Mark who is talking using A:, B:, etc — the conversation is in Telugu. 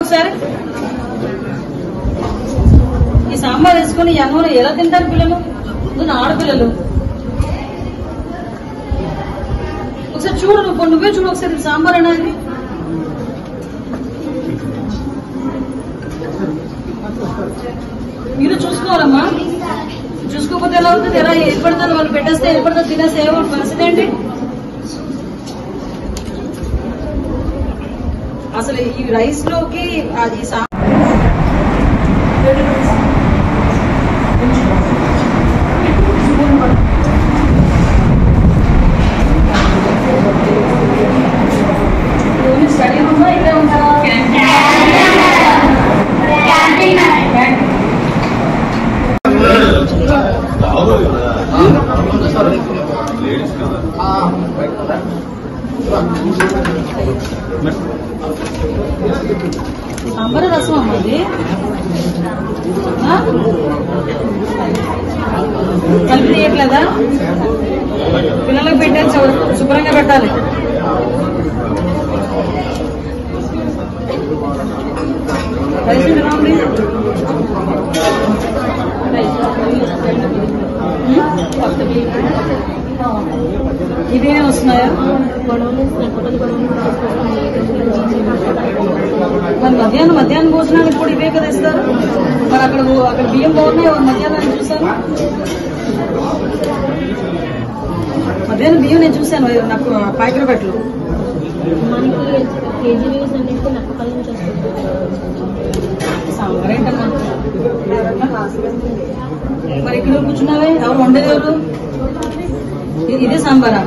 A: ఒకసారి ఈ సాంబార్ వేసుకుని ఈ అన్నంలో ఎలా తింటారు పిల్లలు? ముందు ఆడపిల్లలు ఒకసారి చూడు, నువ్వే చూడు ఒకసారి సాంబార్ అనేది. మీరు చూసుకోవాలమ్మా, చూసుకోకపోతే ఎలా అవుతుంది? ఎలా ఏర్పడుతుంది? వాళ్ళు పెట్టేస్తే ఏర్పడుతుంది, తినేస్తే ఏమవుతుంది? పరిస్థితి ఏంటి? అసలు ఈ రైస్ లోకి అది స్టడీ రూమ్ ఇక్కడే ఉంటారా? సాంబార్ రసం అమ్మ ఇది కలిపి తీయట్లేదా? పిల్లలకు పెట్టాలి, శుభ్రంగా పెట్టాలి. రైస్ తినండి. ఇవేం వస్తున్నాయా? మరి మధ్యాహ్నం భోజనానికి కూడా ఇవే కదా ఇస్తారు. మరి అక్కడ బియ్యం బాగున్నాయి, మధ్యాహ్నం చూసాను. మధ్యాహ్నం బియ్యం నేను చూశాను నాకు పాయకరపేటలో. సాంబార్ ఏంటమ్మా? మరి ఇక్కడ కూర్చున్నావే, ఎవరు వండేది? ఎవరు? ఇదే సాంబారా?